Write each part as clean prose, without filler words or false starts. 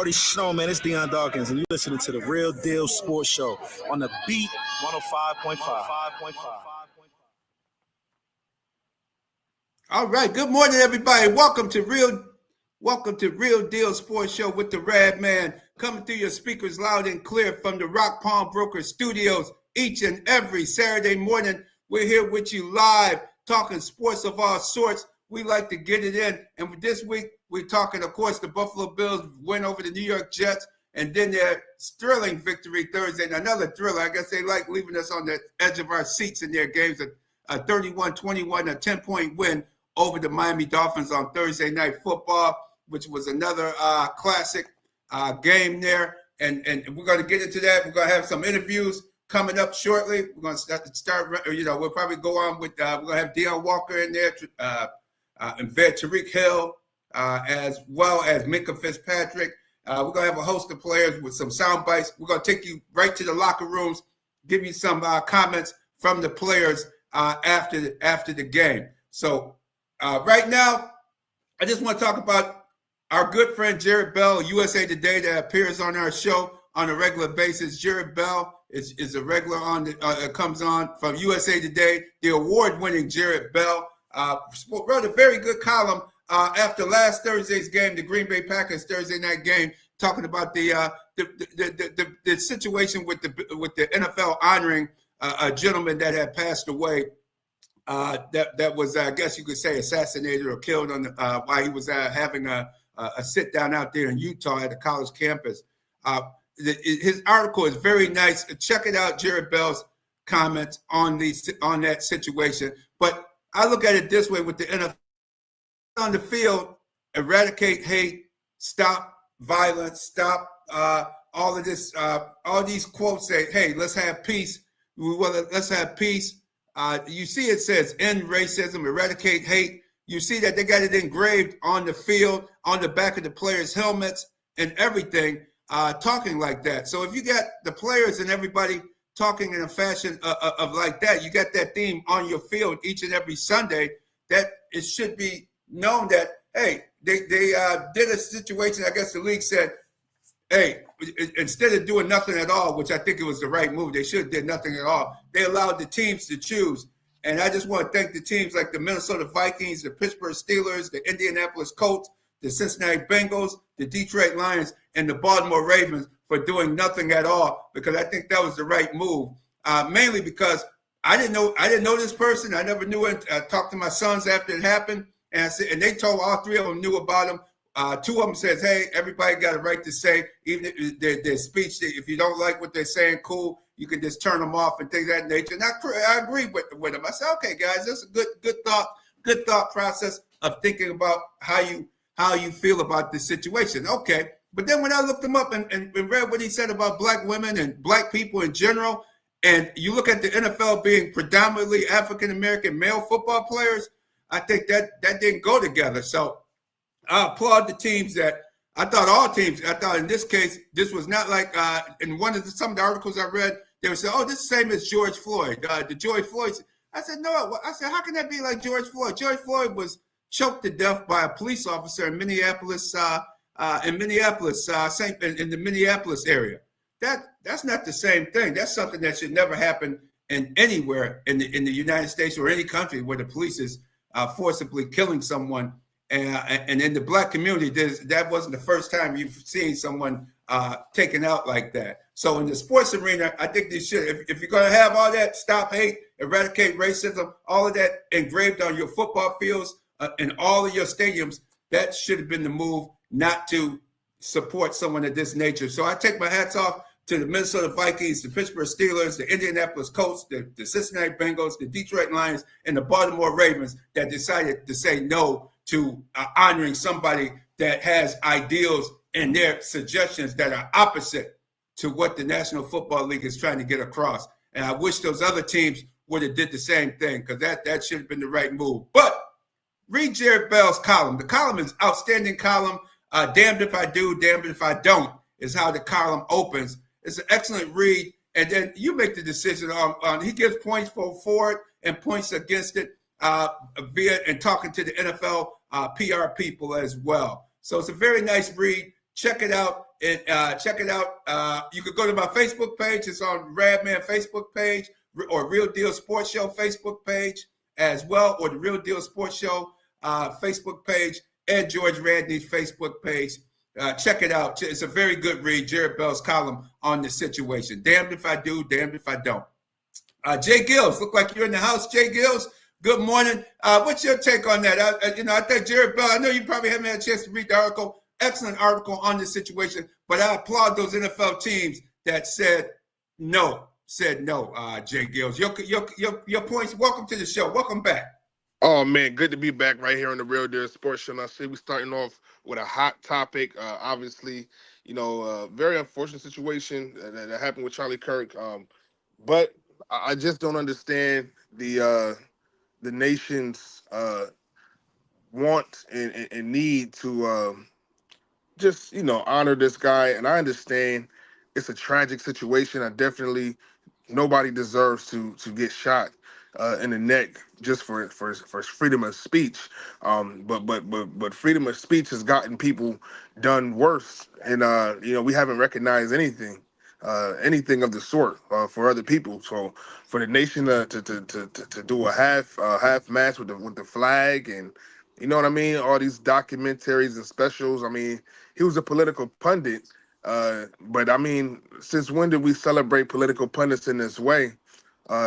already know, man, it's Deion Dawkins, and you're listening to the Real Deal Sports Show on the Beat 105.5. All right, good morning, everybody. Welcome to Real Deal Sports Show with the Rad Man, coming through your speakers loud and clear from the Rock Palm Broker Studios each and every Saturday morning. We're here with you live, talking sports of all sorts. We like to get it in. And this week, we're talking, of course, the Buffalo Bills win over the New York Jets, and then their thrilling victory Thursday. And another thriller. I guess they like leaving us on the edge of our seats in their games. A 31-21, a 10-point win over the Miami Dolphins on Thursday Night Football, which was another classic game there. And we're going to get into that. We're going to have some interviews coming up shortly. We're going to start we'll probably go on with, we're going to have Deion Walker in there, and Tariq Hill, as well as Minka Fitzpatrick. We're going to have a host of players with some sound bites. We're going to take you right to the locker rooms, give you some comments from the players after the game. So right now, I just want to talk about our good friend Jared Bell, USA Today, that appears on our show on a regular basis. Jared Bell is a regular on comes on from USA Today. The award-winning Jared Bell wrote a very good column after last Thursday's game, the Green Bay Packers Thursday night game, talking about the situation with the NFL honoring a gentleman that had passed away. That was, I guess you could say, assassinated or killed on while he was having a sit down out there in Utah at a college campus. His article is very nice. Check it out, Jared Bell's comments on that situation. But I look at it this way with the NFL on the field: eradicate hate, stop violence, stop all of this. All these quotes say, "Hey, let's have peace. Let's have peace." You see, it says end racism, eradicate hate. You see that they got it engraved on the field, on the back of the players' helmets and everything, talking like that. So if you got the players and everybody talking in a fashion of like that, you got that theme on your field each and every Sunday, that it should be known that, hey, they did a situation. I guess the league said, hey, instead of doing nothing at all, which I think it was the right move, they should have did nothing at all. They allowed the teams to choose. And I just want to thank the teams like the Minnesota Vikings, the Pittsburgh Steelers, the Indianapolis Colts, the Cincinnati Bengals, the Detroit Lions, and the Baltimore Ravens for doing nothing at all, because I think that was the right move. Mainly because I didn't know this person. I never knew it. I talked to my sons after it happened, and I said, and they told all three of them knew about him. Two of them says, hey, everybody got a right to say, even if their speech, if you don't like what they're saying, cool, you can just turn them off and things of that nature. And I agree with them. I said, okay, guys, that's a good thought process of thinking about how you feel about this situation. Okay. But then when I looked him up and read what he said about black women and black people in general, and you look at the NFL being predominantly African-American male football players, I think that didn't go together. So I applaud the teams that I thought in this case, this was not like in some of the articles I read, they would say, oh, this is the same as George Floyd, the George Floyd. I said, no. I said, how can that be like George Floyd? George Floyd was choked to death by a police officer in Minneapolis, in the Minneapolis area. That's not the same thing. That's something that should never happen anywhere in the United States or any country where the police is forcibly killing someone. And in the black community, that wasn't the first time you've seen someone taken out like that. So in the sports arena, I think they should. If you're going to have all that, stop hate, eradicate racism, all of that engraved on your football fields and all of your stadiums, that should have been the move, not to support someone of this nature. So I take my hats off to the Minnesota Vikings, the Pittsburgh Steelers, the Indianapolis Colts, the Cincinnati Bengals, the Detroit Lions, and the Baltimore Ravens that decided to say no to honoring somebody that has ideals and their suggestions that are opposite to what the National Football League is trying to get across. And I wish those other teams would have did the same thing, because that should have been the right move. But read Jared Bell's column. The column is outstanding column. Damned if I do, damned if I don't is how the column opens. It's an excellent read. And then you make the decision on he gives points for it and points against it and talking to the NFL PR people as well. So it's a very nice read. Check it out. And check it out. You could go to my Facebook page. It's on Radman Facebook page or Real Deal Sports Show Facebook page as well, or the Real Deal Sports Show Facebook page and George Radney's Facebook page. Check it out. It's a very good read, Jared Bell's column on the situation. Damned if I do, damned if I don't. J-GILLZ, look like you're in the house. J-GILLZ, good morning. What's your take on that? I think Jared Bell, I know you probably haven't had a chance to read the article. Excellent article on this situation, but I applaud those NFL teams that said no, J-GILLZ. Your points, welcome to the show. Welcome back. Oh, man, good to be back right here on the Real Deal Sports Show. And I see we're starting off with a hot topic. Obviously, very unfortunate situation that happened with Charlie Kirk. But I just don't understand the nation's want and need to just honor this guy. And I understand it's a tragic situation. Nobody deserves to get shot in the neck just for freedom of speech. But freedom of speech has gotten people done worse, and we haven't recognized anything of the sort for other people. So for the nation to do a half mast with the flag, and you know what I mean, all these documentaries and specials. I mean, he was a political pundit, but I mean, since when did we celebrate political pundits in this way?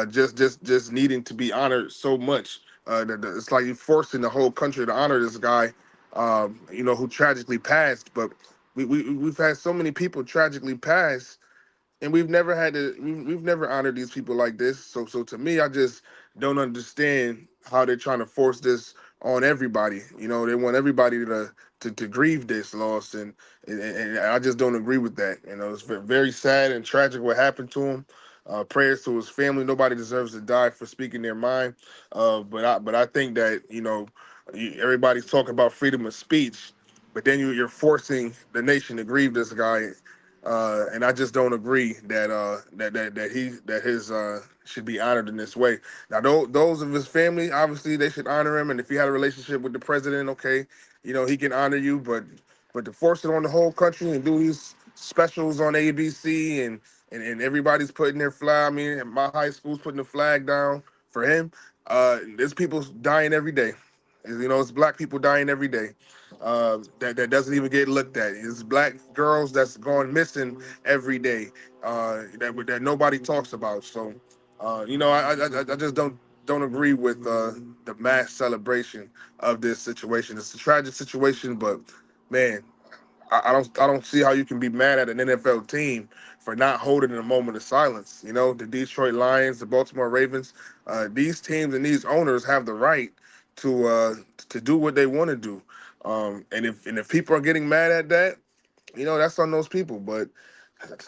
Just needing to be honored so much. It's like you're forcing the whole country to honor this guy, who tragically passed. But we've had so many people tragically pass, and we've never honored these people like this. So to me, I just don't understand how they're trying to force this on everybody. They want everybody to grieve this loss, and I just don't agree with that. It's very sad and tragic what happened to him. Prayers to his family. Nobody deserves to die for speaking their mind. But I think that everybody's talking about freedom of speech, but then you're forcing the nation to grieve this guy. And I just don't agree that his should be honored in this way. Now, those of his family, obviously, they should honor him. And if he had a relationship with the president, okay, he can honor you. But to force it on the whole country and do these specials on ABC and everybody's putting their flag. I mean, my high school's putting the flag down for him. There's people dying every day. It's black people dying every day. That doesn't even get looked at. It's black girls that's going missing every day. That nobody talks about. So, I just don't agree with the mass celebration of this situation. It's a tragic situation, but man, I don't see how you can be mad at an NFL team for not holding a moment of silence. The Detroit Lions, the Baltimore Ravens, these teams and these owners have the right to do what they want to do. And if people are getting mad at that, that's on those people. But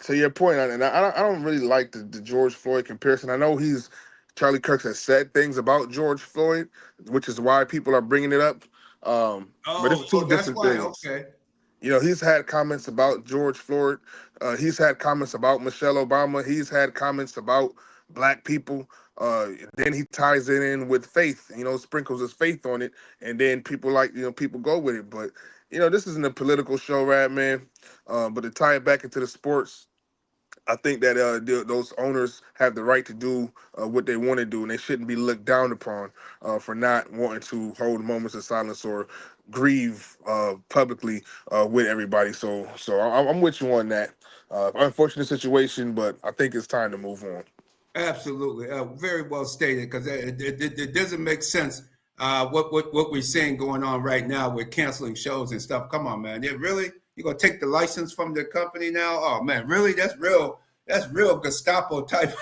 to your point, and I don't really like the George Floyd comparison. I know Charlie Kirk has said things about George Floyd, which is why people are bringing it up. But it's two different things. Okay. He's had comments about George Floyd. He's had comments about Michelle Obama. He's had comments about black people. Then he ties it in with faith, sprinkles his faith on it. And then people people go with it. But, this isn't a political show, right, man? But to tie it back into the sports, I think that those owners have the right to do what they want to do, and they shouldn't be looked down upon for not wanting to hold moments of silence or grieve publicly with everybody. So I'm with you on that. Unfortunate situation, but I think it's time to move on. Absolutely, very well stated. Because it doesn't make sense what we're seeing going on right now with canceling shows and stuff. Come on, man. Really? You're gonna take the license from the company now? Oh man, really? That's real Gestapo type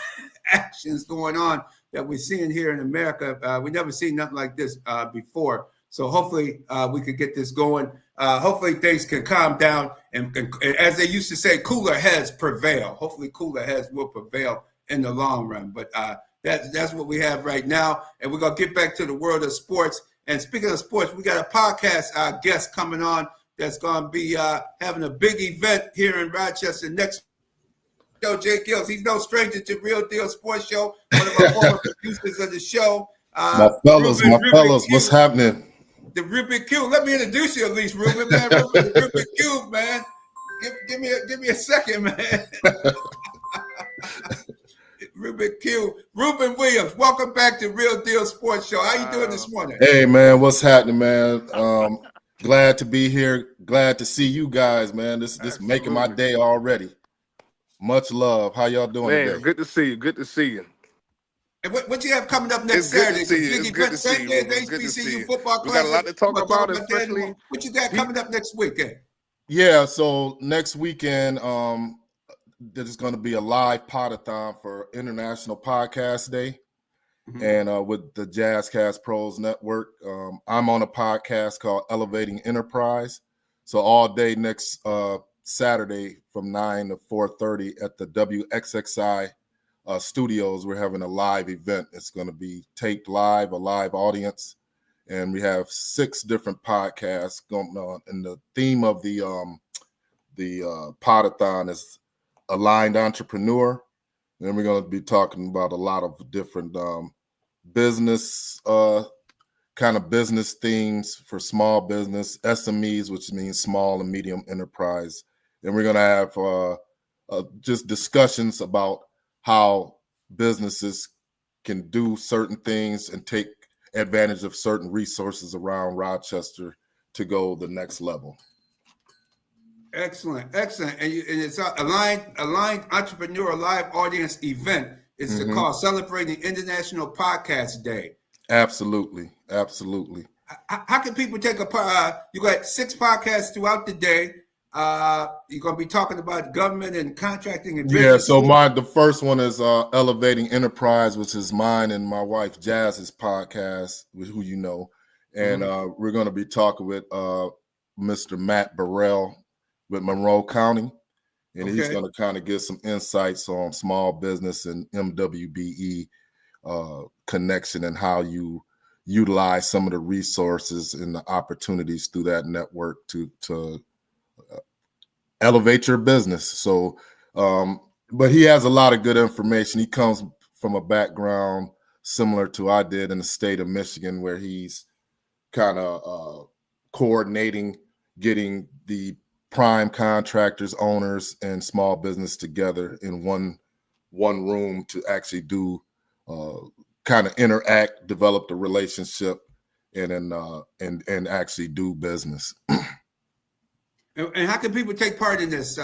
actions going on that we're seeing here in America. We never seen nothing like this before. So hopefully we could get this going. Hopefully things can calm down and as they used to say, cooler heads prevail. Hopefully cooler heads will prevail in the long run. But that's what we have right now. And we're gonna get back to the world of sports. And speaking of sports, we got a podcast guest coming on that's going to be having a big event here in Rochester next show. J-GILLZ, he's no stranger to Real Deal Sports Show, one of our former producers of the show. My fellas, what's happening? The Rubik Cube. Let me introduce you at least, Ruben, man. The Rubik Cube, man. Give me a second, man. Ruben Williams, welcome back to Real Deal Sports Show. How you doing this morning? Hey, man, what's happening, man? Glad to be here. Glad to see you guys, man. This making my day already. Much love. How y'all doing today? Good to see you. Good to see you. And what you have coming up next Saturday? It's good to see you. Good to see you. Football We got a lot to talk about, especially. What you got coming up next weekend? Yeah, so next weekend, there's going to be a live pod-a-thon for International Podcast Day, and with the Jazzcast Pros Network. I'm on a podcast called Elevating Enterprise. So all day next Saturday from 9 to 4:30 at the WXXI studios, we're having a live event. It's going to be taped live, a live audience, and we have 6 different podcasts going on. And the theme of the pod-a-thon is aligned entrepreneur. And we're going to be talking about a lot of different business kind of business themes for small business, SMEs, which means small and medium enterprise. And we're going to have just discussions about how businesses can do certain things and take advantage of certain resources around Rochester to go the next level. Excellent. And it's aligned entrepreneur live audience event. It's called Celebrating International Podcast Day. Absolutely. How can people take a part? You got 6 podcasts throughout the day. You're going to be talking about government and contracting and business. Yeah, so the first one is Elevating Enterprise, which is mine and my wife Jazz's podcast, who you know. And we're going to be talking with Mr. Matt Burrell with Monroe County. And he's going to kind of give some insights on small business and MWBE connection and how you utilize some of the resources and the opportunities through that network to elevate your business. So, but he has a lot of good information. He comes from a background similar to I did in the state of Michigan, where he's kind of coordinating, getting the prime contractors, owners, and small business together in one room to actually do kind of interact, develop the relationship, and actually do business. And how can people take part in this,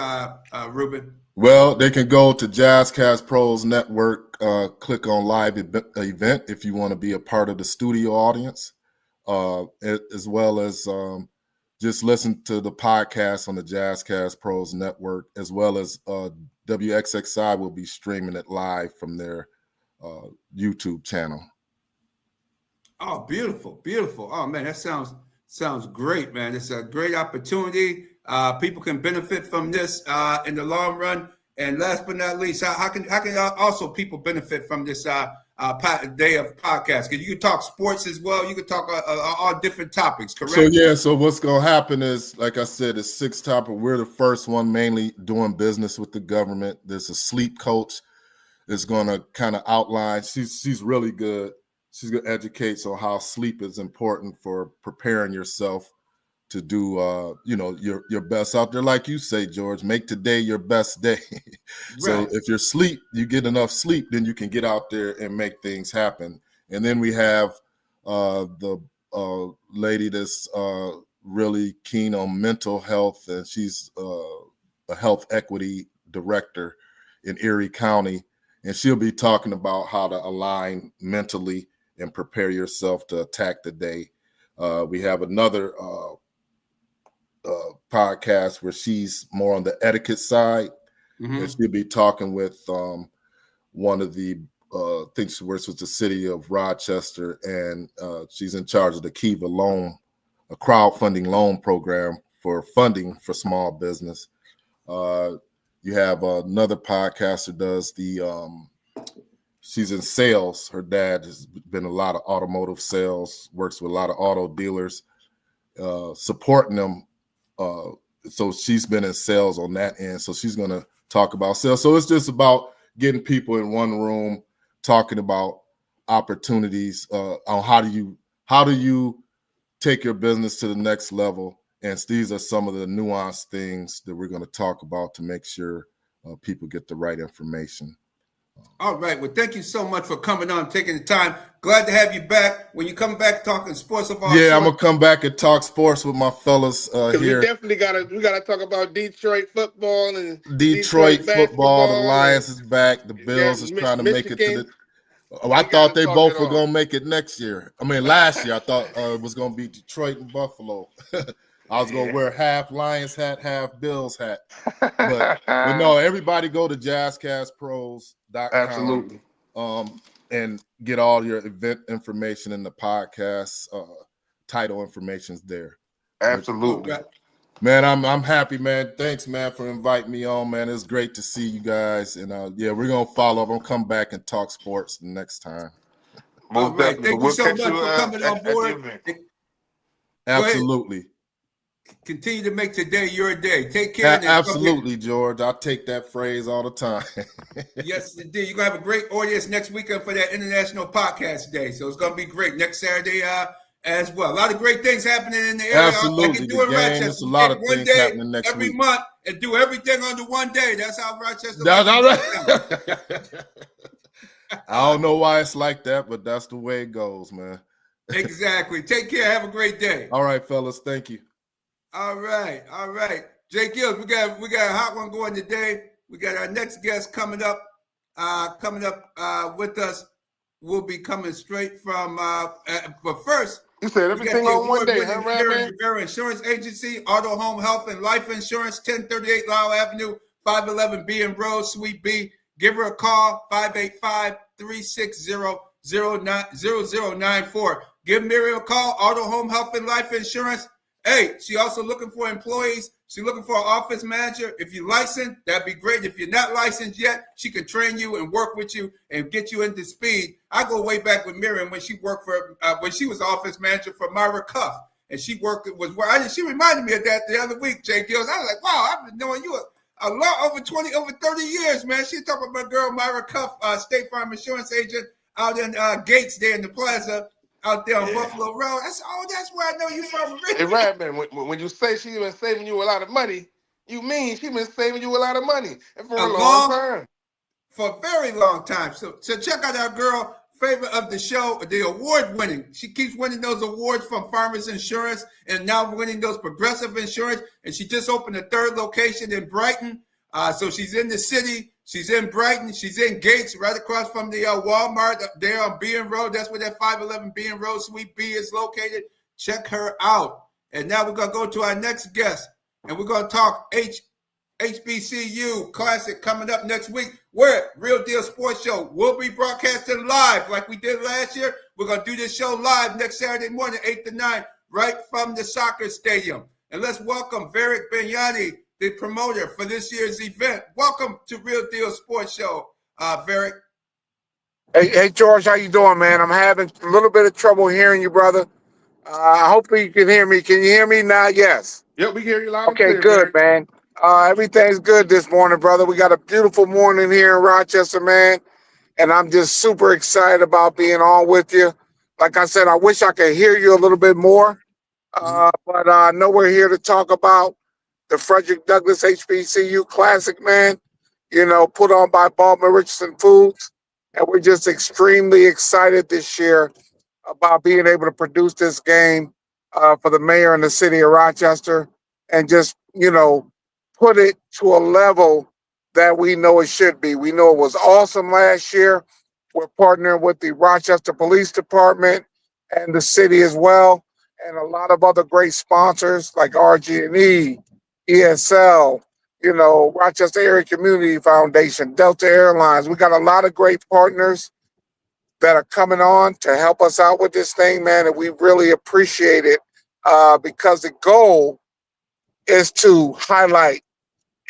Ruben? Well, they can go to Jazzcast Pros Network, click on live event if you want to be a part of the studio audience, as well as just listen to the podcast on the Jazzcast Pros Network, as well as WXXI will be streaming it live from their YouTube channel. Oh, beautiful. Oh, man, that sounds great, man. It's a great opportunity. People can benefit from this in the long run. And last but not least, how can also people benefit from this day of podcast? Because you can talk sports as well. You can talk all different topics, correct? So what's going to happen is, like I said, it's 6 topics. We're the first one mainly doing business with the government. There's a sleep coach that's going to kind of outline. She's really good. She's going to educate on how sleep is important for preparing yourself to do, your best out there. Like you say, George, make today your best day. So if you get enough sleep, then you can get out there and make things happen. And then we have the lady that's really keen on mental health, and she's a health equity director in Erie County. And she'll be talking about how to align mentally and prepare yourself to attack the day. We have another podcast where she's more on the etiquette side, and she'll be talking with one of the things she works with the city of Rochester, and she's in charge of the Kiva loan, a crowdfunding loan program for funding for small business. You have another podcaster does she's in sales. Her dad has been a lot of automotive sales, works with a lot of auto dealers, supporting them. So she's been in sales on that end. So she's going to talk about sales. So it's just about getting people in one room, talking about opportunities on how do you take your business to the next level And these are some of the nuanced things that we're going to talk about to make sure people get the right information. All right. Well, thank you so much for coming on, taking the time. Glad to have you back. When you come back talking sports of all sorts. I'm gonna come back and talk sports with my fellas here. We definitely gotta talk about Detroit football and Detroit football. The Lions is back. The Bills is trying to make it to the. Oh, I thought they both were gonna make it next year. I mean, last year I thought it was gonna be Detroit and Buffalo. I was gonna wear half Lions hat, half Bills hat. But no, everybody go to jazzcastpros.com. Absolutely. And get all your event information in the podcast. Title information's there. Absolutely. Man, I'm happy, man. Thanks, man, for inviting me on, man. It's great to see you guys. And we're gonna follow up. I'm gonna come back and talk sports the next time. All right. Thank you so much for coming on board. Absolutely. Continue to make today your day. Take care. Absolutely, George. I take that phrase all the time. Yes, indeed. You're going to have a great audience next weekend for that International Podcast Day. So it's going to be great next Saturday as well. A lot of great things happening in the area. Absolutely. There's a lot of things happening next week. Every month and do everything under one day. That's how Rochester. That's all right. I don't know why it's like that, but that's the way it goes, man. Exactly. Take care. Have a great day. All right, fellas. Thank you. All right. J-GILLZ, we got a hot one going today. We got our next guest coming up with us. We'll be coming straight from but first, you said everything on one day, huh, Purveyor Insurance Agency, Auto, Home, Health, and Life Insurance, 1038 Lyle Avenue, 511 B and Road, Suite B. Give her a call, 585-360-0094. Give Miriam a call, Auto, Home, Health, and Life Insurance. Hey, she also looking for employees. She's looking for an office manager. If you're licensed, that'd be great. If you're not licensed yet, she can train you and work with you and get you into speed. I go way back with Miriam when she worked for when she was office manager for Myra Cuff, and she worked was where she reminded me of that the other week. J-GILLZ, I was like, wow, I've been knowing you a lot over 30 years, man. She talked about my girl Myra Cuff, State Farm insurance agent out in Gates there in the plaza. Out there on Buffalo Road. That's where I know you from. Hey, Radman, when you say she's been saving you a lot of money, you mean she's been saving you a lot of money. And for a long time. For a very long time. So check out our girl, favorite of the show, the award winning. She keeps winning those awards from Farmers Insurance and now winning those Progressive Insurance. And she just opened a third location in Brighton. So she's in the city. She's in Brighton. She's in Gates, right across from the Walmart there on Bean Road. That's where that 511 Bean Road Suite B is located. Check her out. And now we're going to go to our next guest, and we're going to talk HBCU Classic coming up next week, where Real Deal Sports Show will be broadcasting live like we did last year. We're going to do this show live next Saturday morning, 8 to 9, right from the soccer stadium. And let's welcome Varick Bignani, the promoter for this year's event. Welcome to Real Deal Sports Show, Varick. Hey, George, how you doing, man? I'm having a little bit of trouble hearing you, brother. Hopefully you can hear me. Can you hear me now? Yes. Yep, we hear you loud and clear. Okay, good, Varick. Man. Everything's good this morning, brother. We got a beautiful morning here in Rochester, man, and I'm just super excited about being on with you. Like I said, I wish I could hear you a little bit more, but I know we're here to talk about the Frederick Douglass HBCU Classic, man, put on by Baldwin Richardson Foods. And we're just extremely excited this year about being able to produce this game for the mayor and the city of Rochester and just, put it to a level that we know it should be. We know it was awesome last year. We're partnering with the Rochester Police Department and the city as well, and a lot of other great sponsors like RG&E, ESL, Rochester Area Community Foundation, Delta Airlines. We got a lot of great partners that are coming on to help us out with this thing, man, and we really appreciate it because the goal is to highlight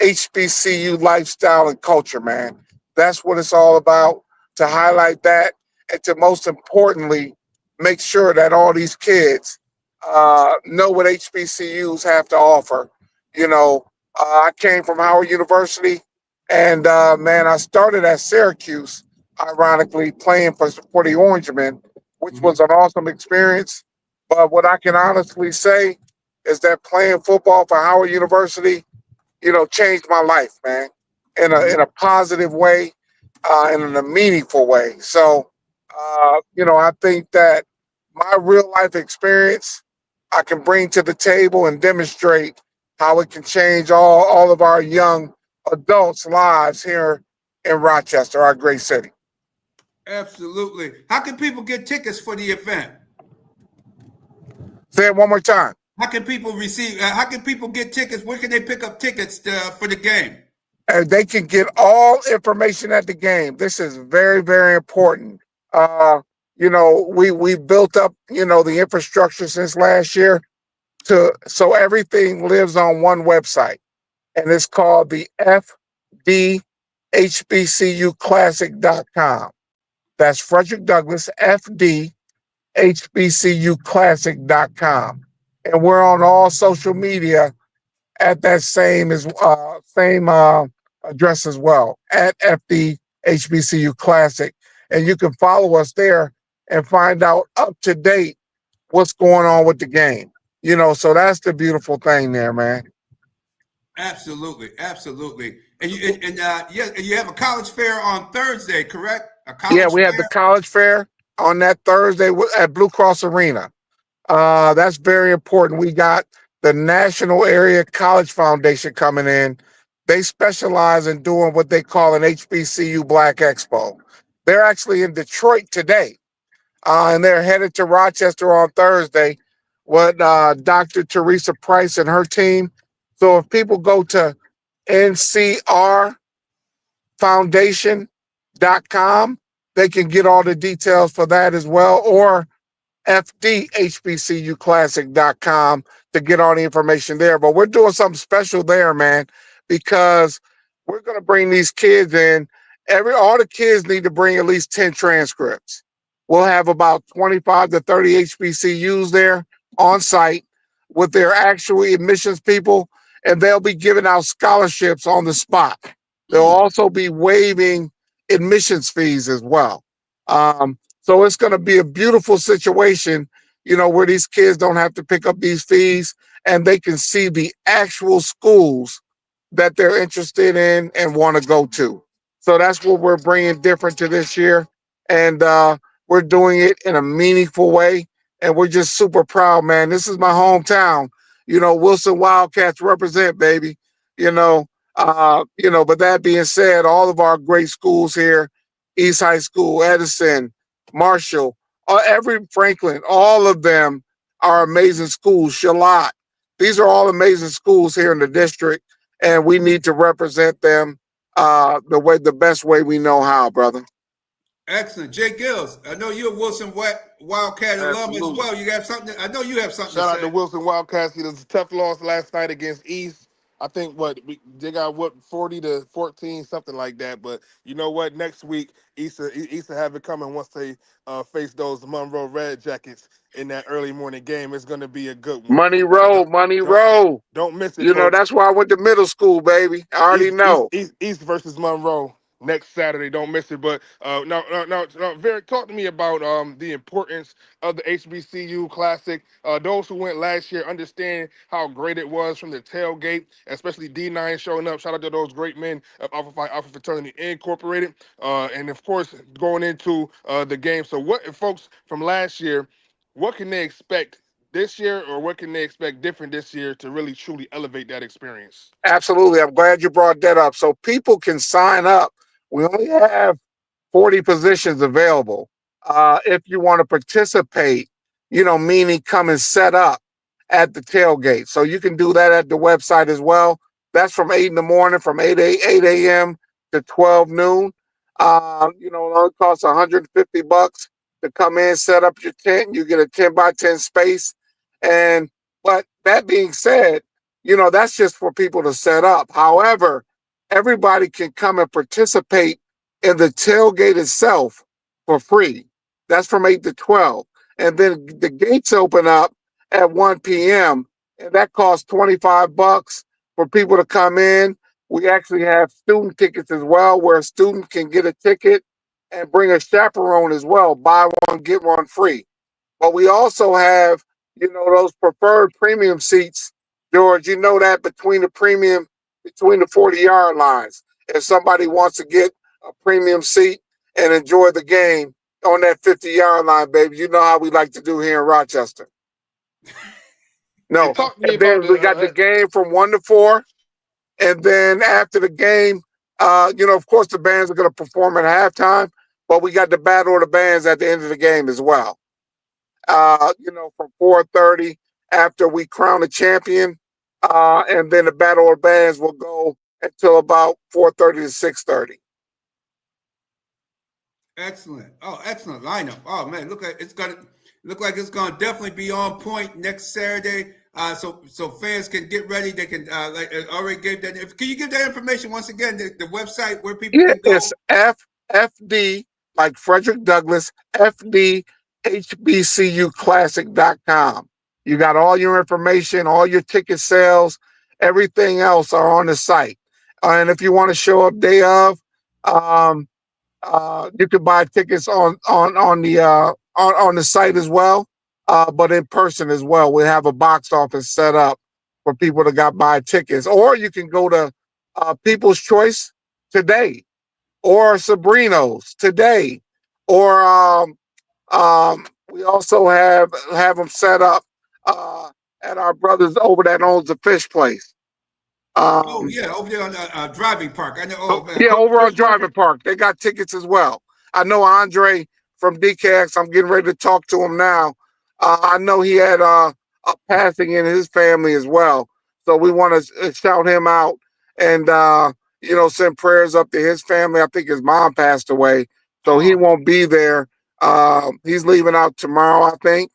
HBCU lifestyle and culture, man. That's what it's all about, to highlight that and to most importantly, make sure that all these kids know what HBCUs have to offer. I came from Howard University, and man, I started at Syracuse, ironically, playing for the Orangemen, which was an awesome experience. But what I can honestly say is that playing football for Howard University, changed my life, man, in a positive way, and in a meaningful way. So, I think that my real life experience I can bring to the table and demonstrate how it can change all of our young adults' lives here in Rochester, our great city. Absolutely. How can people get tickets for the event? Say it one more time. How can people how can people get tickets? Where can they pick up tickets for the game? They can get all information at the game. This is very, very important. We built up, the infrastructure since last year so everything lives on one website, and it's called the FDHBCUclassic.com. That's Frederick Douglass, FDHBCUclassic.com. And we're on all social media at that same address as well, at FDHBCU Classic. And you can follow us there and find out up to date what's going on with the game. So that's the beautiful thing there, man. Absolutely, absolutely. And you have a college fair on Thursday, correct? We have the college fair on that Thursday at Blue Cross Arena. That's very important. We got the National Area College Foundation coming in. They specialize in doing what they call an HBCU Black Expo. They're actually in Detroit today, and they're headed to Rochester on Thursday with Dr. Teresa Price and her team. So if people go to ncrfoundation.com, they can get all the details for that as well, or FDHBCUclassic.com to get all the information there. But we're doing something special there, man, because we're going to bring these kids in. All the kids need to bring at least 10 transcripts. We'll have about 25 to 30 HBCUs there on site with their actual admissions people, and they'll be giving out scholarships on the spot. They'll also be waiving admissions fees as well. So it's going to be a beautiful situation, where these kids don't have to pick up these fees and they can see the actual schools that they're interested in and want to go to. So that's what we're bringing different to this year. And we're doing it in a meaningful way. And we're just super proud, man. This is my hometown. Wilson Wildcats represent, baby. But that being said, all of our great schools here, East High School, Edison, Marshall, Franklin, all of them are amazing schools. Charlotte, these are all amazing schools here in the district, and we need to represent them the best way we know how, brother. Excellent. J-GILLZ, I know you're a Wilson Wildcat alum as well. You got something? I know you have something Shout to out say. to Wilson Wildcats. It was a tough loss last night against East. I think they got 40-14, something like that. But you know what? Next week, East have it coming once they face those Monroe Red Jackets in that early morning game. It's going to be a good one. Money Row. Don't miss it, folks. That's why I went to middle school, baby. I already know. East versus Monroe next Saturday. Don't miss it. But now, Varick, talk to me about the importance of the HBCU Classic. Those who went last year understand how great it was from the tailgate, especially D9 showing up. Shout out to those great men of Alpha Phi Alpha Fraternity Incorporated. And, of course, going into the game. So what, folks, from last year, what can they expect this year, or what can they expect different this year to really truly elevate that experience? Absolutely. I'm glad you brought that up. So people can sign up. We only have 40 positions available. If you want to participate, meaning come and set up at the tailgate. So you can do that at the website as well. That's from 8 in the morning, from 8 a.m. to 12 noon. It only costs $150 to come in, set up your tent. You get a 10 by 10 space. But that being said, that's just for people to set up. However, everybody can come and participate in the tailgate itself for free. That's from 8 to 12. And then the gates open up at 1 p.m. and that costs $25 for people to come in. We actually have student tickets as well, where a student can get a ticket and bring a chaperone as well. Buy one, get one free. But we also have, those preferred premium seats, George, that between the 40-yard lines. If somebody wants to get a premium seat and enjoy the game on that 50-yard line, baby, you know how we like to do here in Rochester. No, And talk to me and about then we got the the. game from 1 to 4. And then after the game, of course, the bands are going to perform at halftime, but we got the battle of the bands at the end of the game as well. From 4:30 after we crown a champion, and then the battle of bands will go until about 4:30 to 6:30. Excellent. Oh, excellent lineup. Oh man, look like it's gonna definitely be on point next Saturday. So fans can get ready. They can already gave that. Can you give that information once again? The website where people can go. It's FD like Frederick Douglass FDHBCUClassic.com. You got all your information, all your ticket sales, everything else are on the site. And if you want to show up day of, you can buy tickets on the site as well, but in person as well. We have a box office set up for people that got buy tickets, or you can go to People's Choice today, or Sabrino's today, or we also have them set up at our brothers over that owns the fish place. Oh yeah, over there on the driving park. I know. Oh man. Yeah, over on Driving Park. They got tickets as well. I know Andre from DKX. I'm getting ready to talk to him now. I know he had a passing in his family as well. So we want to shout him out and, send prayers up to his family. I think his mom passed away, so he won't be there. He's leaving out tomorrow, I think.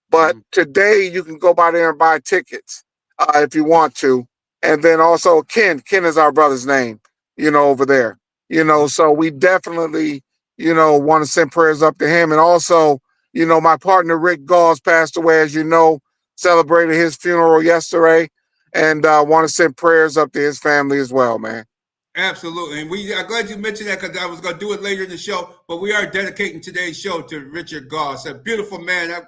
But today you can go by there and buy tickets if you want to. And then also Ken is our brother's name, over there, so we definitely, want to send prayers up to him. And also, my partner, Rick Gauls, passed away, as you know, celebrated his funeral yesterday, and want to send prayers up to his family as well, man. Absolutely. And I'm glad you mentioned that because I was going to do it later in the show, but we are dedicating today's show to Richard Gauls, a beautiful man.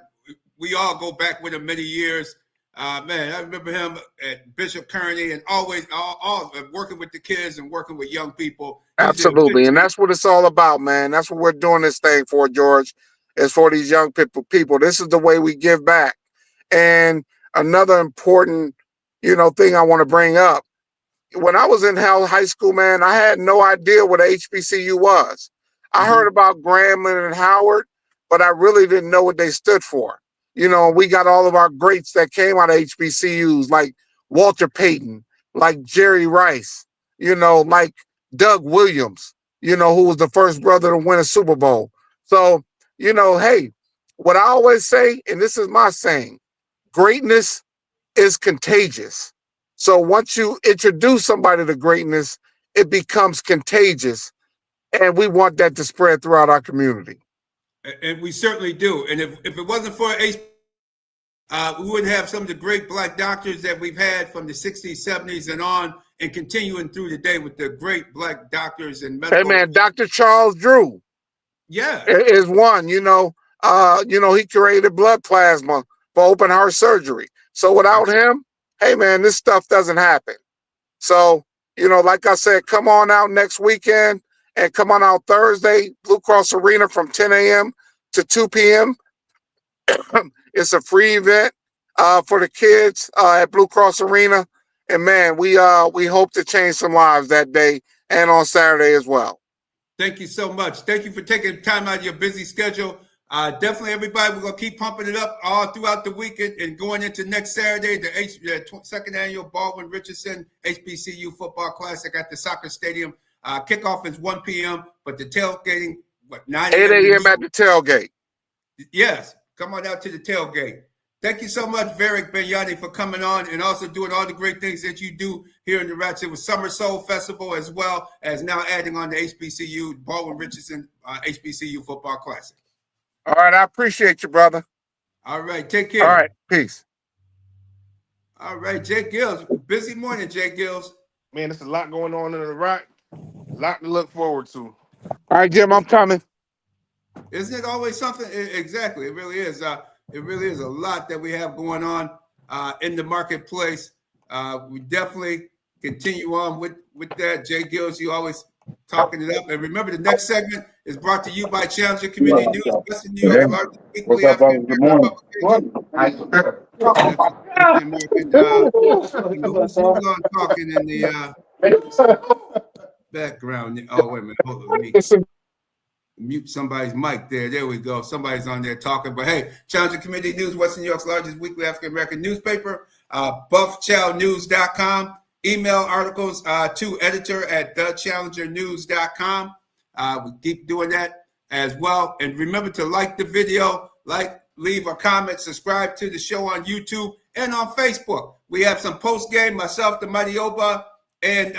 We all go back with him many years. Man, I remember him at Bishop Kearney and always all working with the kids and working with young people. Absolutely. And that's what it's all about, man. That's what we're doing this thing for, George, is for these young people. This is the way we give back. And another important, thing I want to bring up. When I was in high school, man, I had no idea what a HBCU was. I heard about Grambling and Howard, but I really didn't know what they stood for. We got all of our greats that came out of HBCUs, like Walter Payton, like Jerry Rice, like Doug Williams, who was the first brother to win a Super Bowl. So, hey, what I always say, and this is my saying, greatness is contagious. So once you introduce somebody to greatness, it becomes contagious. And we want that to spread throughout our community. And we certainly do. And if it wasn't for we wouldn't have some of the great Black doctors that we've had from the 60s, 70s, and on, and continuing through the day with the great Black doctors and medical. Hey, man, Dr. Charles Drew. Yeah. Is one, he created blood plasma for open heart surgery. So without him, hey, man, this stuff doesn't happen. So, like I said, come on out next weekend. And come on out Thursday, Blue Cross Arena from 10 a.m. to 2 p.m. It's a free event for the kids at Blue Cross Arena. And, man, we hope to change some lives that day and on Saturday as well. Thank you so much. Thank you for taking time out of your busy schedule. Definitely, everybody, we're going to keep pumping it up all throughout the weekend and going into next Saturday, the second annual Baldwin Richardson HBCU Football Classic at the soccer stadium. Kickoff is 1 p.m., but the tailgating, 9 8 a.m. at the tailgate. Yes, come on out to the tailgate. Thank you so much, Varick Benyani, for coming on and also doing all the great things that you do here in the Ratchet with Summer Soul Festival, as well as now adding on the HBCU, Baldwin Richardson HBCU Football Classic. All right, I appreciate you, brother. All right, take care. All right, peace. All right, J-GILLZ. Busy morning, J-GILLZ. Man, there's a lot going on in the Rock. A lot to look forward to. All right, Jim, I'm coming. Isn't it always something? Exactly, it really is. It really is a lot that we have going on in the marketplace. We definitely continue on with that. J-GILLZ, you always talking it up. And remember, the next segment is brought to you by Challenger Community News, Western New York's largest weekly African publication. Who's on talking in the background? Oh, wait a minute. Hold on. Mute somebody's mic there. There we go. Somebody's on there talking. But hey, Challenger Community News, Western New York's largest weekly African American newspaper, buffchalnews.com. Email articles to editor at thechallengernews.com. We keep doing that as well. And remember to like the video, leave a comment, subscribe to the show on YouTube and on Facebook. We have some post-game, myself, the Mighty Oba, and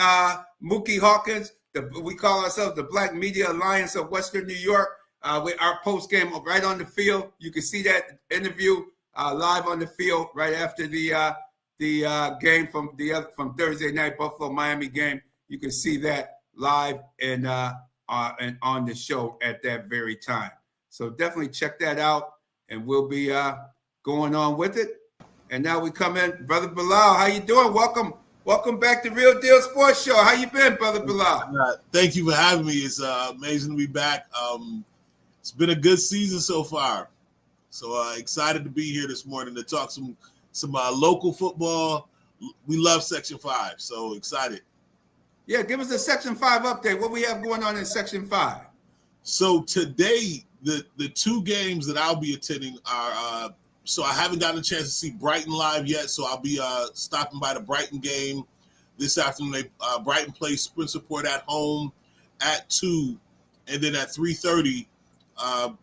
Mookie Hawkins. We call ourselves the Black Media Alliance of Western New York. With our post-game right on the field. You can see that interview live on the field right after the game from Thursday night, Buffalo-Miami game. You can see that live and on the show at that very time. So definitely check that out, and we'll be going on with it. And now we come in, Brother Bilal. How you doing? Welcome back to Real Deal Sports Show. How you been, Brother Bilal? Thank you for having me. It's amazing to be back. It's been a good season so far. So excited to be here this morning to talk some local football. We love Section 5, so excited. Yeah, give us a Section 5 update. What we have going on in Section 5? So today, the two games that I'll be attending are so I haven't gotten a chance to see Brighton live yet, so I'll be stopping by the Brighton game this afternoon. Brighton plays Spencerport at home at 2, and then at 3:30,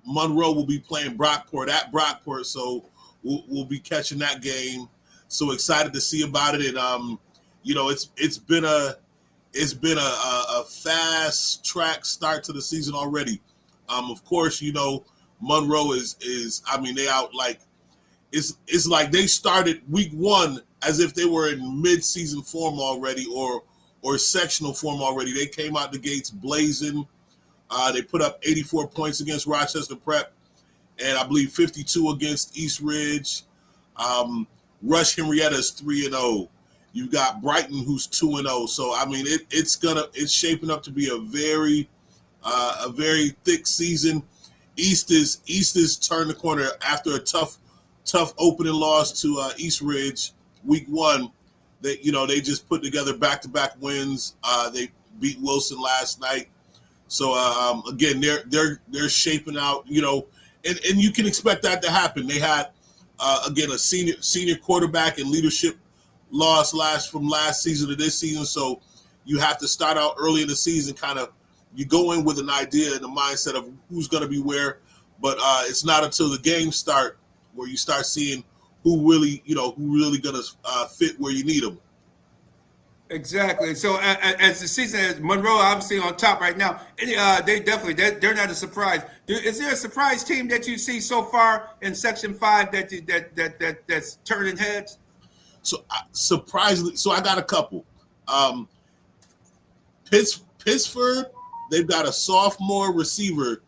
Monroe will be playing Brockport at Brockport, so we'll be catching that game. So excited to see about it, and it's been a fast track start to the season already. Of course, Monroe is they out like. It's like they started week 1 as if they were in mid-season form already or sectional form already. They came out the gates blazing. They put up 84 points against Rochester Prep, and I believe 52 against East Ridge. Rush Henrietta is 3-0. You've got Brighton who's 2-0. So it's shaping up to be a very thick season. East is turned the corner after a tough opening loss to East Ridge week 1. They just put together back-to-back wins. They beat Wilson last night. So again, they're shaping out, and you can expect that to happen. They had again a senior quarterback and leadership loss from last season to this season. So you have to start out early in the season, you go in with an idea and a mindset of who's going to be where, but it's not until the games start where you start seeing who really going to fit where you need them. Exactly. So as the season is, Monroe obviously on top right now. They're not a surprise. Is there a surprise team that you see so far in Section 5 that's turning heads? So surprisingly, I got a couple. Pittsford, they've got a sophomore receiver,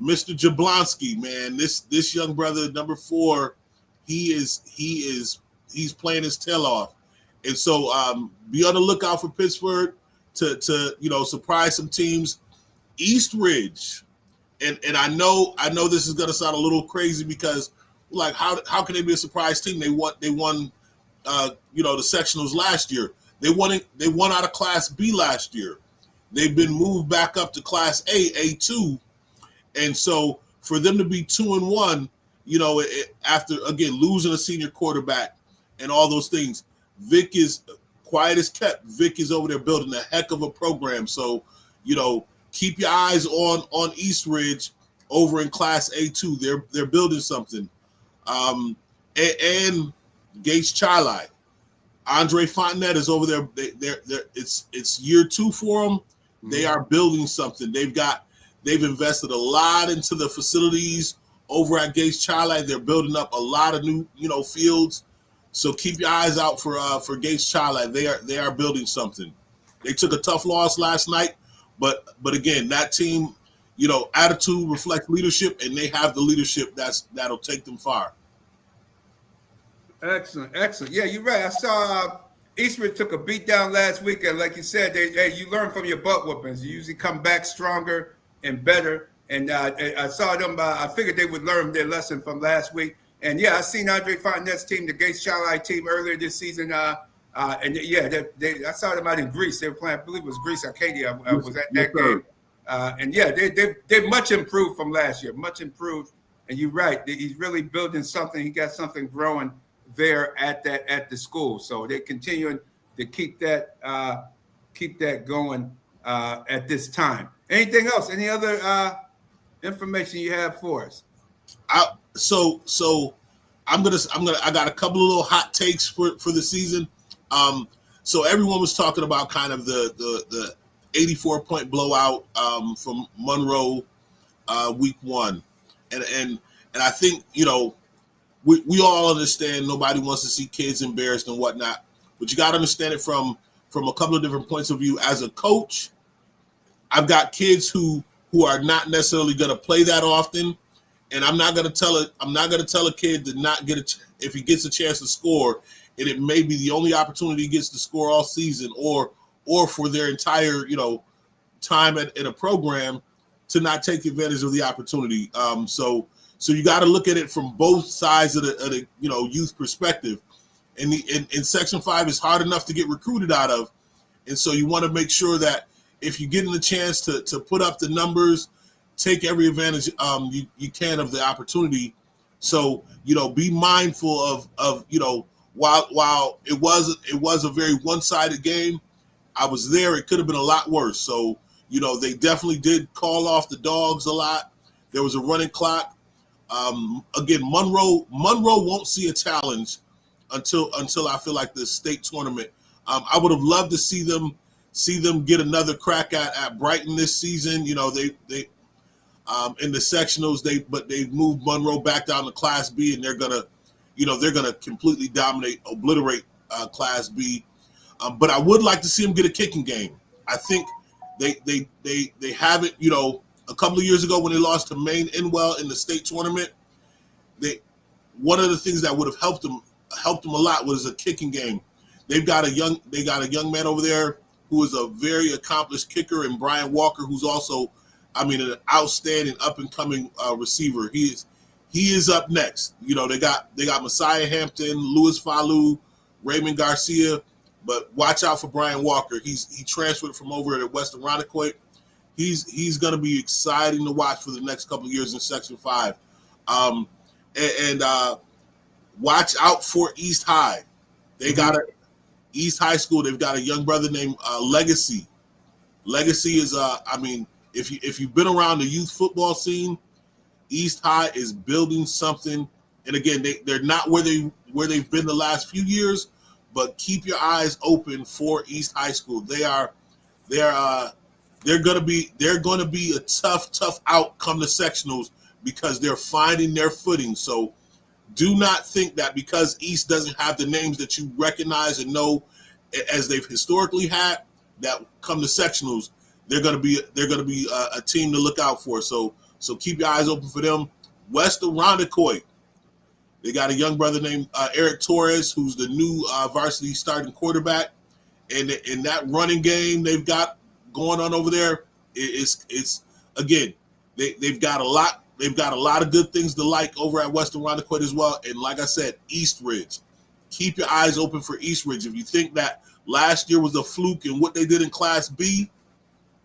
Mr. Jablonski, man. This young brother, number 4, he's playing his tail off. And so be on the lookout for Pittsburgh to surprise some teams. East Ridge, and I know this is gonna sound a little crazy because how can they be a surprise team? They won the sectionals last year. They won out of Class B last year. They've been moved back up to Class A2, and so for them to be 2-1, after again losing a senior quarterback and all those things. Vic is quiet as kept. Vic is over there building a heck of a program. So, keep your eyes on East Ridge over in Class A2. They're building something. And Gates Chili, Andre Fontenette is over there. It's year 2 for them. Mm-hmm. They are building something. They've invested a lot into the facilities over at Gates Chili. They're building up a lot of new fields. So keep your eyes out for Gates Chili. They are building something. They took a tough loss last night, but again, that team, attitude reflects leadership, and they have the leadership that'll take them far. Excellent. Yeah, you're right. I saw Eastwood took a beat down last week, and like you said, you learn from your butt whoopings. You usually come back stronger and better. And I saw them. I figured they would learn their lesson from last week. And yeah, I seen Andre Fontenette's team, the Gates Charlotte team, earlier this season. And yeah, I saw them out in Greece. They were playing, I believe it was Greece Arcadia. I was at that game. And yeah, they're much improved from last year. Much improved. And you're right. He's really building something. He got something growing there at the school. So they're continuing to keep that going at this time. Anything else? Any other information you have for us? I got a couple of little hot takes for the season. So everyone was talking about kind of the 84-point blowout from Monroe week 1, and I think we all understand nobody wants to see kids embarrassed and whatnot, but you got to understand it from a couple of different points of view. As a coach, I've got kids who are not necessarily going to play that often. And I'm not going to tell a kid to not get if he gets a chance to score, and it may be the only opportunity he gets to score all season, or for their entire time in a program, to not take advantage of the opportunity. So you got to look at it from both sides of the youth perspective. And in Section 5 is hard enough to get recruited out of, and so you want to make sure that if you're getting the chance to put up the numbers, take every advantage you can of the opportunity. So be mindful of while it was a very one-sided game, I was there. It could have been a lot worse. So they definitely did call off the dogs a lot. There was a running clock. Again, Monroe won't see a challenge until I feel like the state tournament. I would have loved to see them get another crack at Brighton this season. They in the sectionals, they've moved Monroe back down to Class B, and they're gonna completely obliterate Class B. But I would like to see them get a kicking game. I think they have it. A couple of years ago when they lost to Maine Inwell in the state tournament, one of the things that would have helped them a lot was a kicking game. They got a young man over there who is a very accomplished kicker, and Brian Walker, who's also, an outstanding up and coming receiver. He is up next. They got Messiah Hampton, Louis Falou, Raymond Garcia, but watch out for Brian Walker. He transferred from over at Western Rondequoit. He's going to be exciting to watch for the next couple of years in Section 5. And watch out for East High. They got East High School. They've got a young brother named Legacy. Legacy is if you've been around the youth football scene, East High is building something. And again, they're not where they've been the last few years, but keep your eyes open for East High School. They're going to be a tough outcome to sectionals because they're finding their footing. So do not think that because East doesn't have the names that you recognize and know as they've historically had, that come to sectionals, they're going to be a team to look out for. So keep your eyes open for them. Western Rondequoit, they got a young brother named Eric Torres, who's the new varsity starting quarterback. And in that running game they've got going on over there, it's again, they've got a lot of good things to like over at Western Rondequoit as well. And like I said, East Ridge, keep your eyes open for East Ridge. If you think that last year was a fluke in what they did in Class B,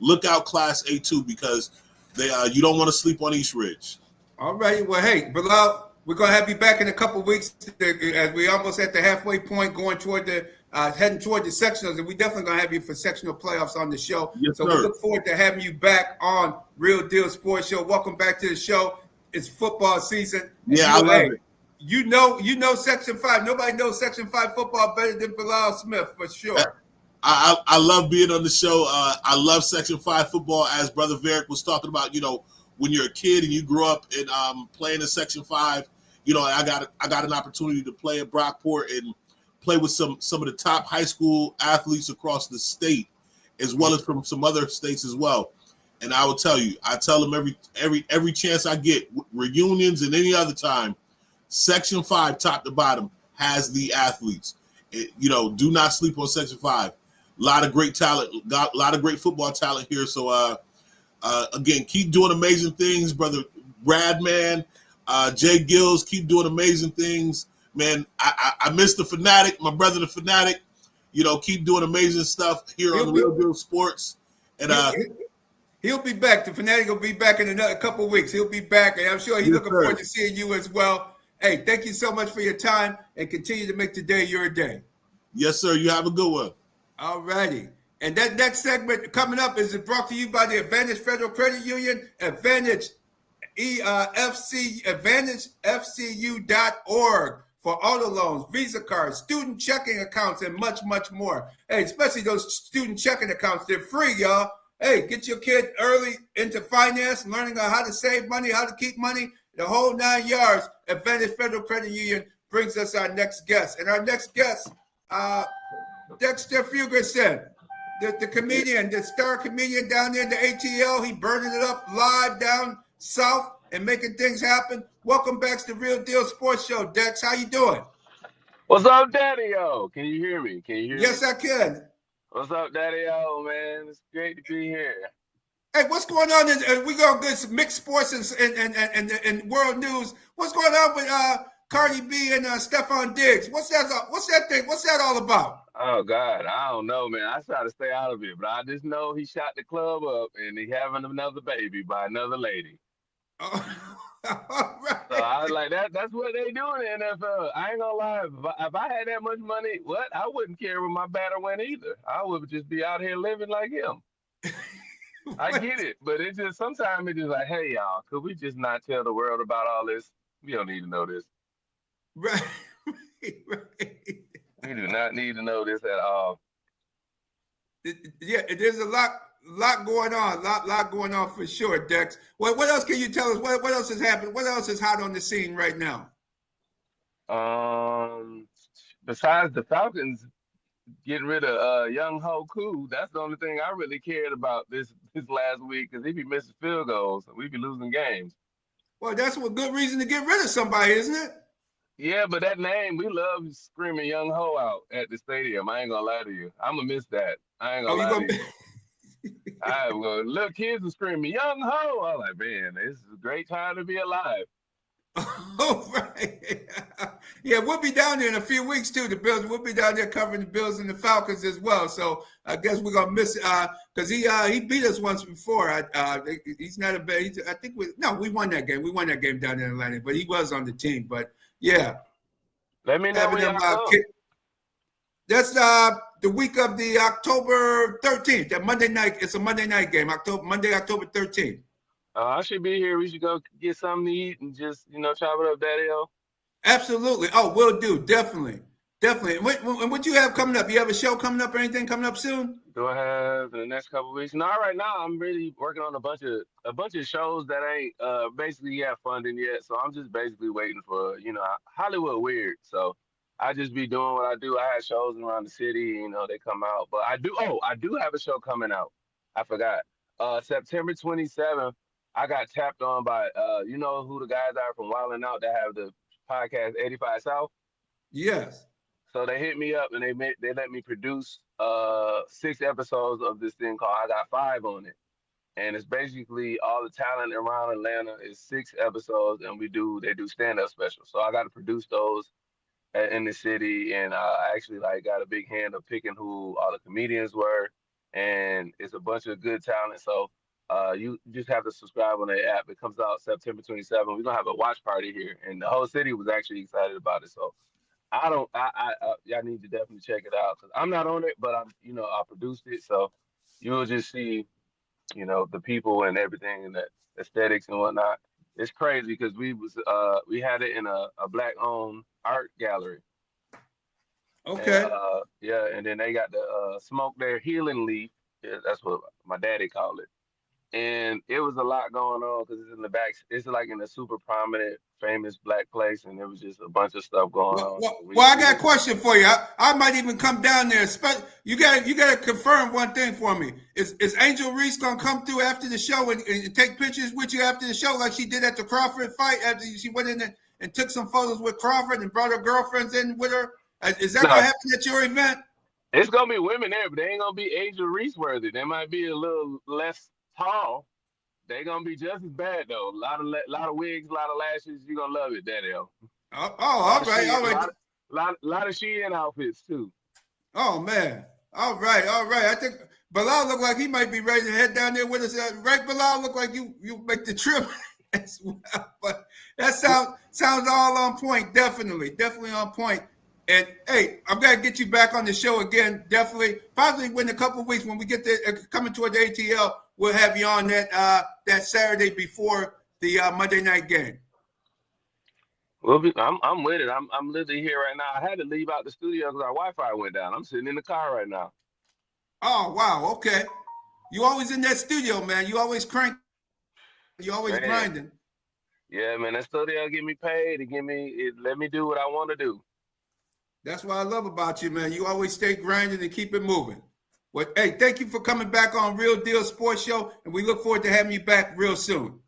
look out Class A2 because you don't want to sleep on East Ridge. All right. Well, hey, Bilal, we're going to have you back in a couple of weeks as we almost at the halfway point going toward heading toward the sectionals, and we definitely going to have you for sectional playoffs on the show. Yes, so sir. We look forward to having you back on Real Deal Sports Show. Welcome back to the show. It's football season. Yeah, I love it. You know Section 5. Nobody knows Section 5 football better than Bilal Smith, for sure. I love being on the show. I love Section 5 football, as Brother Varick was talking about. When you're a kid and you grow up and playing in Section 5, I got an opportunity to play at Brockport and play with some of the top high school athletes across the state, as well as from some other states as well. And I will tell you, I tell them every chance I get, reunions and any other time, Section 5, top to bottom, has the athletes. Do not sleep on Section 5. A lot of great talent, got a lot of great football talent here. So, again, keep doing amazing things, brother Bradman, J-GILLZ, keep doing amazing things. Man, I miss the Fanatic, my brother the Fanatic. Keep doing amazing stuff here on the Real Deal Sports. And he'll be back. The Fanatic will be back in another couple of weeks. He'll be back, and I'm sure he's looking forward to seeing you as well. Hey, thank you so much for your time, and continue to make today your day. Yes, sir. You have a good one. All righty. And that next segment coming up is brought to you by the Advantage Federal Credit Union, Advantage AdvantageFCU.org for auto loans, Visa cards, student checking accounts, and much, much more. Hey, especially those student checking accounts. They're free, y'all. Hey, get your kid early into finance, learning how to save money, how to keep money, the whole 9 yards. Advantage Federal Credit Union brings us our next guest. And our next guest, Dexter Fugerson, the comedian, the star comedian down there in the ATL. He burning it up live down south and making things happen. Welcome back to the Real Deal Sports Show, Dex. How you doing? What's up, Daddy-O? Can you hear me? Yes, I can. What's up, Daddy-O, man? It's great to be here. Hey, what's going on? We gonna get some mixed sports and world news. What's going on with Cardi B and Stephon Diggs? What's that thing? What's that all about? Oh, God, I don't know, man. I try to stay out of it, but I just know he shot the club up and he having another baby by another lady. Oh, all right. So I was like, that's what they do in the NFL. I ain't gonna lie. If I had that much money, I wouldn't care if my batter went either. I would just be out here living like him. I get it, but it just sometimes it's just like, hey, y'all, could we just not tell the world about all this? We don't need to know this. Right. We do not need to know this at all. Yeah, there's a lot going on, lot going on for sure, Dex. What else can you tell us? What else has happened? What else is hot on the scene right now? Besides the Falcons getting rid of Young Ho Koo, that's the only thing I really cared about this last week, because he be missing field goals and we be losing games. Well, that's a good reason to get rid of somebody, isn't it? Yeah, but that name, we love screaming Young Ho out at the stadium. I ain't gonna lie to you. I'm gonna miss that. I ain't gonna lie to you. Little kids are screaming Young Ho. I'm like, man, this is a great time to be alive. Oh, right. Yeah, we'll be down there in a few weeks too. The Bills, we'll be down there covering the Bills and the Falcons as well. So I guess we're gonna miss it because he beat us once before. He's not a bad. We won that game. We won that game down there in Atlanta, but he was on the team. But yeah, let me know when y'all go. That's the week of the October 13th. That Monday night. It's a Monday night game. Monday, October 13th. I should be here. We should go get something to eat and just, chop it up, Daddy-O. Absolutely. Oh, will do. Definitely. What you have coming up? You have a show coming up or anything coming up soon? Do I have in the next couple of weeks? No, right now I'm really working on a bunch of shows that ain't basically funding yet. So I'm just basically waiting for, Hollywood weird. So I just be doing what I do. I had shows around the city, they come out. But I do have a show coming out. I forgot. September 27th. I got tapped on by, you know who the guys are from Wildin' Out that have the podcast 85 South? Yes. So they hit me up and they let me produce 6 episodes of this thing called I Got 5 on it. And it's basically all the talent around Atlanta is 6 episodes, and they do stand-up specials. So I got to produce those in the city, and I actually got a big hand of picking who all the comedians were, and it's a bunch of good talent. So you just have to subscribe on the app. It comes out September 27th. We're gonna have a watch party here, and the whole city was actually excited about it. So y'all need to definitely check it out, because I'm not on it, but I produced it. So you'll just see, the people and everything and the aesthetics and whatnot. It's crazy because we had it in a Black-owned art gallery. Okay. And then they got the smoke their healing leaf. Yeah, that's what my daddy called it. and it was a lot going on because it's in the back. It's like in a super prominent, famous black place, and there was just a bunch of stuff going on. Well, I got a question for you. I might even come down there. You got to confirm one thing for me. Is Angel Reese gonna come through after the show and take pictures with you after the show, like she did at the Crawford fight? After she went in there and took some photos with Crawford and brought her girlfriends in with her. Is that gonna happen at your event? It's gonna be women there, but they ain't gonna be Angel Reese worthy. They might be a little less tall. They gonna be just as bad though. A lot of wigs, a lot of lashes. You gonna love it, Daddy-O. All right. Lot of Shein outfits too. Oh man. All right. I think Bilal look like he might be ready to head down there with us. Right, Bilal, look like you make the trip as well. But that sounds all on point. Definitely on point. And hey, I've got to get you back on the show again. Definitely, probably in a couple of weeks when we get coming toward the ATL, we'll have you on that Saturday before the Monday night game. Well, I'm with it. I'm literally here right now. I had to leave out the studio because our Wi-Fi went down. I'm sitting in the car right now. Oh wow, okay. You always in that studio, man. You always crank. You always grinding. Yeah, man. That studio get me paid. Let me do what I want to do. That's what I love about you, man. You always stay grinding and keep it moving. Well, hey, thank you for coming back on Real Deal Sports Show, and we look forward to having you back real soon.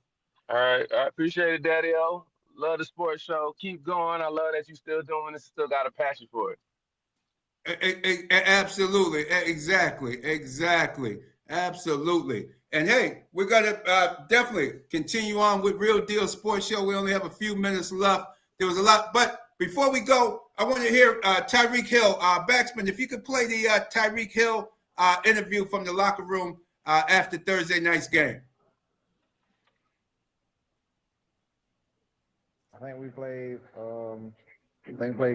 All right. I appreciate it, Daddy-O. Love the sports show. Keep going. I love that you still doing this. Still got a passion for it. Absolutely. Exactly. Absolutely. And hey, we're going to definitely continue on with Real Deal Sports Show. We only have a few minutes left. There was a lot, but before we go, I want to hear Tyreek Hill, BacSpin. If you could play the Tyreek Hill interview from the locker room after Thursday night's game. I think we played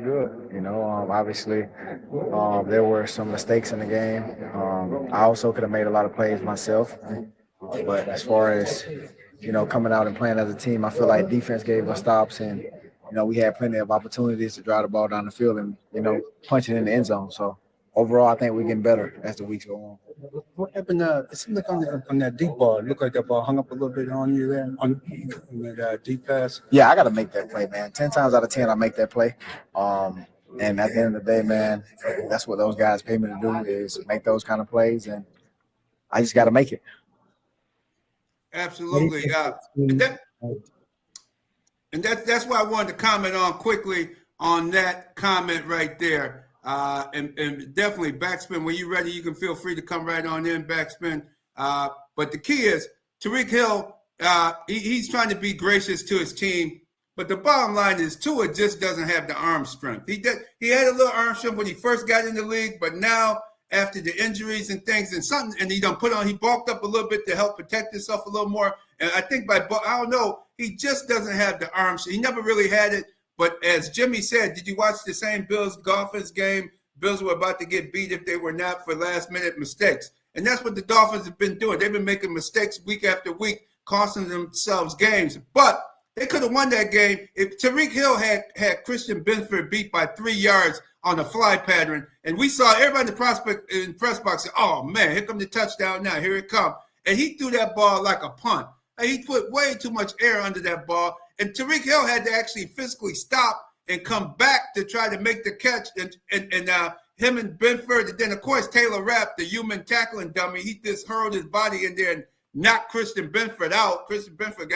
good. You know, obviously there were some mistakes in the game. I also could have made a lot of plays myself. But as far as, you know, coming out and playing as a team, I feel like defense gave us stops, and, you know, we had plenty of opportunities to drive the ball down the field and, you know, punch it in the end zone. So overall, I think we're getting better as the weeks go on. What happened? It seemed like on that deep ball, it looked like that ball hung up a little bit on you there on that deep pass. Yeah, I got to make that play, man. 10 times out of 10, I make that play. And at the end of the day, man, that's what those guys pay me to do, is make those kind of plays, and I just got to make it. Absolutely. And that's why I wanted to comment on quickly on that comment right there. And definitely, BacSpin, when you're ready, you can feel free to come right on in, BacSpin. But the key is, Tyreek Hill, he's trying to be gracious to his team. But the bottom line is, Tua just doesn't have the arm strength. He had a little arm strength when he first got in the league, but now after the injuries and things and he bulked up a little bit to help protect himself a little more. And I think I don't know, he just doesn't have the arm strength. He never really had it. But as Jimmy said, did you watch the same Bills-Dolphins game? Bills were about to get beat if they were not for last-minute mistakes. And that's what the Dolphins have been doing. They've been making mistakes week after week, costing themselves games. But they could have won that game if Tyreek Hill had Christian Benford beat by 3 yards on a fly pattern. And we saw everybody in the press box say, oh, man, here comes the touchdown now. Here it comes. And he threw that ball like a punt. And he put way too much air under that ball. And Tyreek Hill had to actually physically stop and come back to try to make the catch. And him and Benford, and then, of course, Taylor Rapp, the human tackling dummy, he just hurled his body in there and knocked Christian Benford out. Christian Benford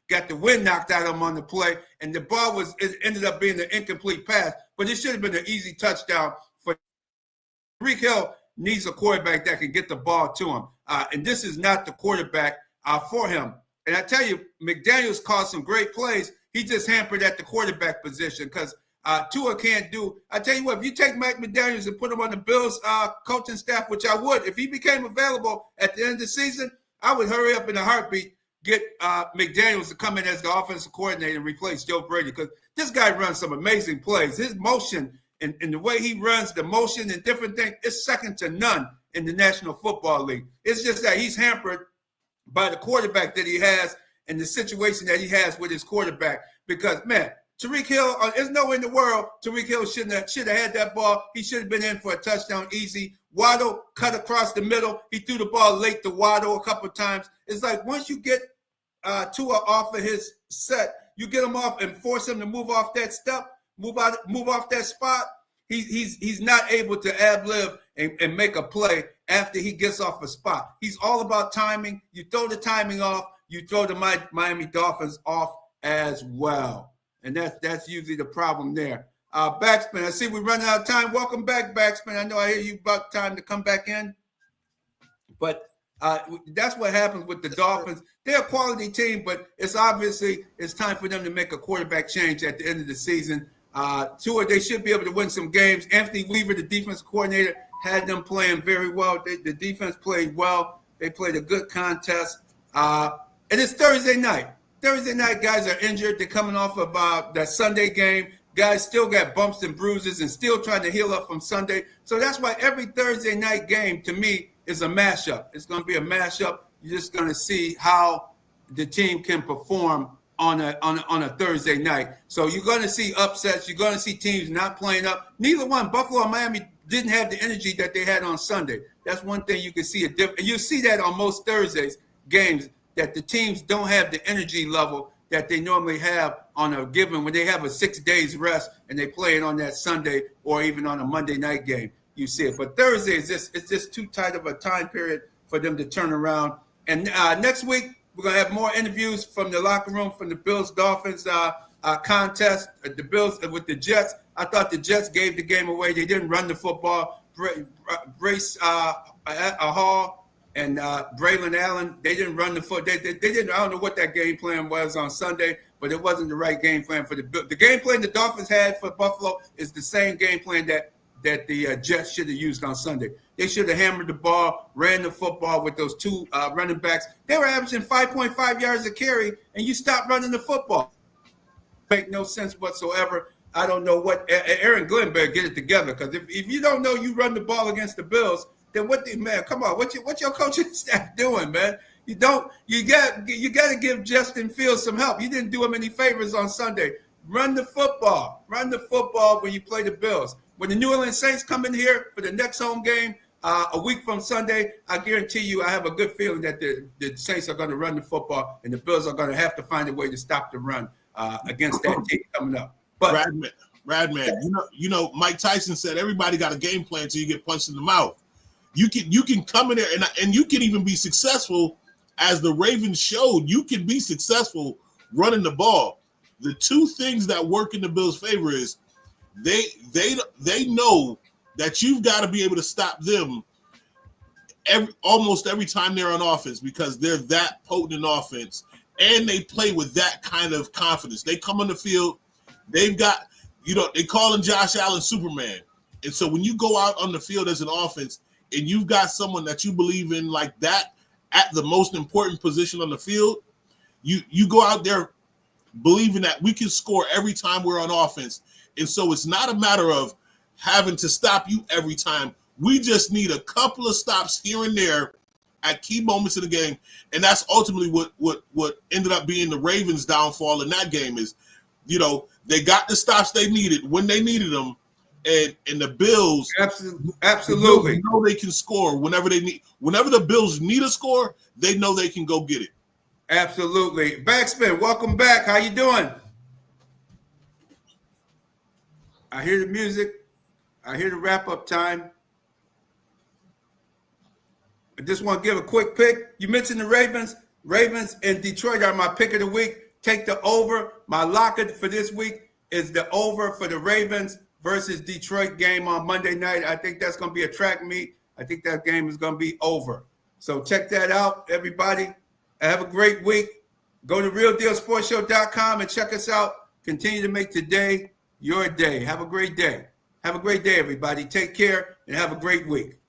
got the wind knocked out of him on the play, and the ball ended up being an incomplete pass. But it should have been an easy touchdown for Tyreek Hill. Needs a quarterback that can get the ball to him. And this is not the quarterback for him. And I tell you, McDaniels called some great plays. He just hampered at the quarterback position because Tua can't do. I tell you what, if you take Mike McDaniels and put him on the Bills coaching staff, which I would, if he became available at the end of the season, I would hurry up in a heartbeat, get McDaniels to come in as the offensive coordinator and replace Joe Brady, because this guy runs some amazing plays. His motion and the way he runs the motion and different things is second to none in the National Football League. It's just that he's hampered by the quarterback that he has and the situation that he has with his quarterback. Because, man, Tyreek Hill, there's no way in the world Tyreek Hill should have had that ball. He should have been in for a touchdown easy. Waddle cut across the middle. He threw the ball late to Waddle a couple of times. It's like once you get Tua off of his set, you get him off and force him to move off that step, move off that spot. He's not able to ad-lib and make a play after he gets off a spot. He's all about timing. You throw the timing off, you throw the Miami Dolphins off as well. And that's usually the problem there. BacSpin, I see we're running out of time. Welcome back, BacSpin. I know I hear you about time to come back in. But that's what happens with the Dolphins. They're a quality team, but it's time for them to make a quarterback change at the end of the season. Tua, they should be able to win some games. Anthony Weaver, the defense coordinator, had them playing very well. The defense played well. They played a good contest. And it's Thursday night. Thursday night, guys are injured. They're coming off of that Sunday game. Guys still got bumps and bruises and still trying to heal up from Sunday. So that's why every Thursday night game, to me, is a mashup. It's going to be a mashup. You're just going to see how the team can perform on a Thursday night. So you're going to see upsets. You're going to see teams not playing up. Neither one, Buffalo and Miami, didn't have the energy that they had on Sunday. That's one thing you can see a difference. And you see that on most Thursdays games, that the teams don't have the energy level that they normally have on a given when they have a 6 days rest and they play it on that Sunday or even on a Monday night game. You see it. But Thursday it's just too tight of a time period for them to turn around. And next week, we're going to have more interviews from the locker room from the Bills-Dolphins contest, the Bills with the Jets. I thought the Jets gave the game away. They didn't run the football. Brace Hall and Braylon Allen, they didn't run the foot. They didn't. I don't know what that game plan was on Sunday, but it wasn't the right game plan for the game plan the Dolphins had for Buffalo is the same game plan that the Jets should have used on Sunday. They should have hammered the ball, ran the football with those two running backs. They were averaging 5.5 yards a carry, and you stopped running the football. Make no sense whatsoever. I don't know what Aaron Glenn better get it together, because if you don't know you run the ball against the Bills, then come on, what's your coaching staff doing, man? You got to give Justin Fields some help. You didn't do him any favors on Sunday. Run the football when you play the Bills. When the New Orleans Saints come in here for the next home game a week from Sunday, I guarantee you I have a good feeling that the Saints are going to run the football and the Bills are going to have to find a way to stop the run against that team coming up. But Radman, you know, Mike Tyson said everybody got a game plan until you get punched in the mouth. You can come in there and you can even be successful, as the Ravens showed. You can be successful running the ball. The two things that work in the Bills' favor is they know that you've got to be able to stop them almost every time they're on offense, because they're that potent in offense and they play with that kind of confidence. They come on the field, they've got, they call him Josh Allen Superman. And so when you go out on the field as an offense and you've got someone that you believe in like that at the most important position on the field, you go out there believing that we can score every time we're on offense. And so it's not a matter of having to stop you every time. We just need a couple of stops here and there at key moments in the game. And that's ultimately what ended up being the Ravens' downfall in that game is, they got the stops they needed when they needed them. And the Bills absolutely know they can score whenever they need. Whenever the Bills need a score, they know they can go get it. Absolutely. BacSpin, welcome back. How you doing? I hear the music. I hear the wrap-up time. I just want to give a quick pick. You mentioned the Ravens. Ravens and Detroit are my pick of the week. Take the over. My lock for this week is the over for the Ravens versus Detroit game on Monday night. I think that's going to be a track meet. I think that game is going to be over. So check that out, everybody. Have a great week. Go to RealDealSportsShow.com and check us out. Continue to make today your day. Have a great day. Have a great day, everybody. Take care and have a great week.